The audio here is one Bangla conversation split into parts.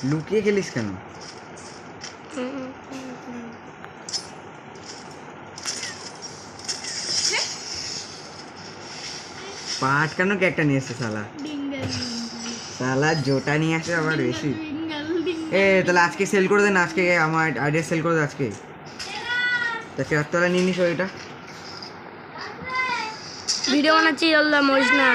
লুকিয়ে খেলিস কেন? পা আটকানো কে একটা নিয়ে এসছে শালা। শালা জোটা নিয়ে আসে আবার বেশি। তাহলে আজকে সেল করে দেন, আজকে আমার আইডিয়া সেল করে দে আজকে। আজকে রাত্রেবেলা নিয়ে নিস ওইটা। ভিডিও বানাচ্ছি, আল্লাহ মরিস না।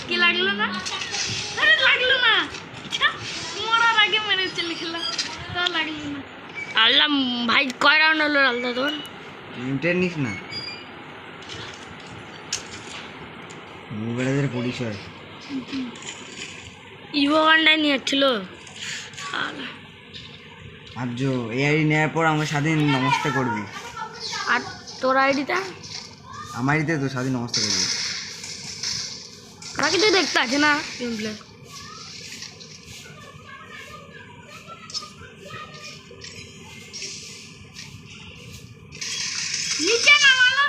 কি লাগলো না? আরে লাগলো না, মরার আগে মেরে চলে খেলা, তা লাগলো না। আল্লাহ ভাই কয় রাউন্ড হলো আল্লাহ তোর? ইন্টার নিস না, মোবাইলের পরিচয় ইভো ওয়ানটাই নিয়ে যাচ্ছিল। আর এই আইডি নেওয়ার পর আমাকে স্বাধীন নমস্তে করবি। আর তোর আইডিটা? আমার আইডিতে তো স্বাধীন নমস্তে করবি। ওরা কিন্তু দেখতে আছে না গেমপ্লে। নিচে নামালো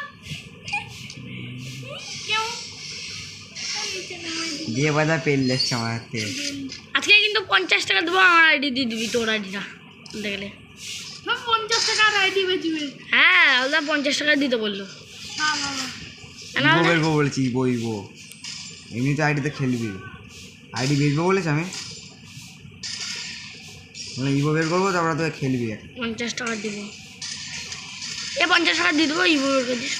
কেউ? দিয়ে বাজা পেল এসছে আমার হাত থেকে। আজকে কিন্তু 50 টাকা দেবো, আমার আইডি দিয়ে দিবি, তোর আইডিটা দেখলে। 50 টাকার আইডি বেচবে? হ্যাঁ, আলাদা 50 টাকা দিতে বললো। ইবো বেরবো বলেছি, ইবো এমনি তো আইডিতে খেলবি, আইডি বেরবো বলেছি আমি, মানে ইবো বের করবো তারপরে তোকে খেলবি। 50 টাকা দিব, 50 টাকা দিয়ে দেবো, ইবো বের করে দিস।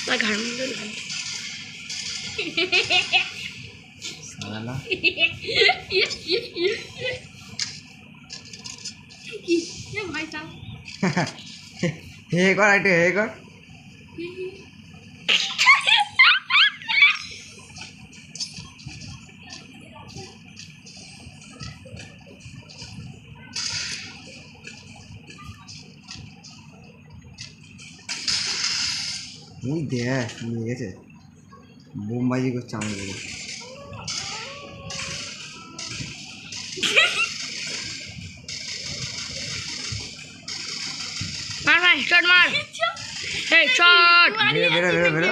তাই ঘাড় মধ্যে সালা হে কর, একটু হে কর। ওই দেখ নিয়ে গেছে, বোমবাজি করছে আমাদের বলে। মার ভাই, শট মার, এই শট বেরো বেরো বেরো বেরো।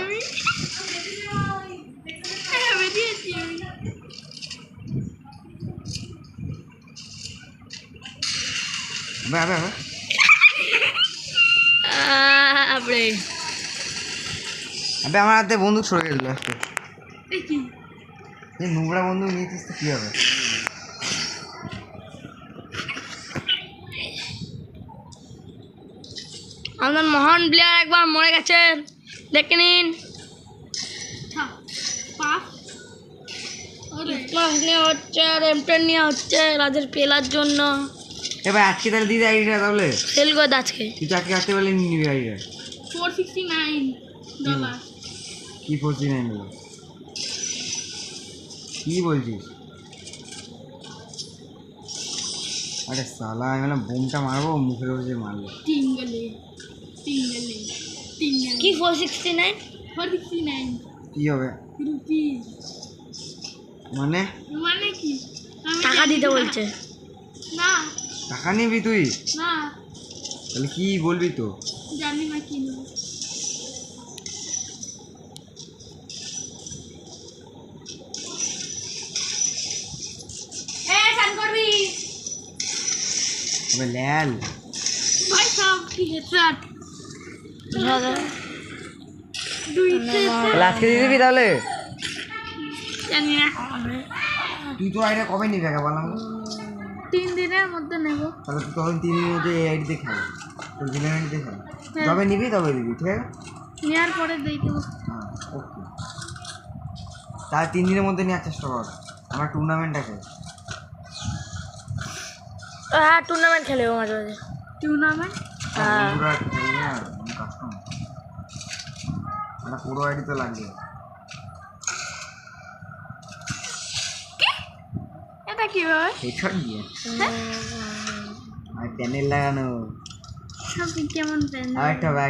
আবে আবে আবে আপরে আবে আমার হাতে বন্দুক সরে গেছিল আজকে। এই নোংরা বন্দুক নিয়েছিস তো কি হবে? আমাদের মহান প্লেয়ার একবার মরে গেছেন, দেখে নিন। হচ্ছে আর এমটেন নেওয়া হচ্ছে রাজের পেলার জন্য। এবার আজকে তাহলে দিদি আইডিটা তাহলে সেল করে দে আজকে। তুই তো আজকে রাত্রে বেলা নিয়ে নিবি আইডিটা। $469 কি 49 নিল? কি বলছিস? আরে সালা আমি বললাম বোমটা মারবো, মুখের উপরে যে মারলো। কি 469? কি হবে মানে? মানে কি টাকা দিতে বলছে? না টাকা নিবি তুই? না তাহলে কি বলবি তো? জানি না কি নেব। আবে ল্যাল ভাই সব কি হেডশট তাহলে আজকে দিয়ে দিবি তাহলে? জানি না, তুই তো আইডিয়া কবে নিবি আগে বললাম? 3 দিনের মধ্যে নেব। তাহলে তুই তখন 3 দিনের মধ্যে এই আইডিতে খেলো, তোর ভিলেন আইডিতে খেলো, যবে নিবি তবে দিবি, ঠিক আছে? নেওয়ার পরে দিয়ে দেবো। হ্যাঁ ওকে, তার 3 দিনের মধ্যে নেওয়ার চেষ্টা কর। আমার টুর্নামেন্ট আছে। হ্যাঁ টুর্নামেন্ট খেলে মাঝে মাঝে। টুর্নামেন্ট পুরো খেলি না কাস্টম, মানে পুরো আইডি তো লাগবে। এটা কিভাবে? হেডশট দিয়ে আর প্যানেল লাগানো। সব কেমন প্যান আরেকটা ব্যাগ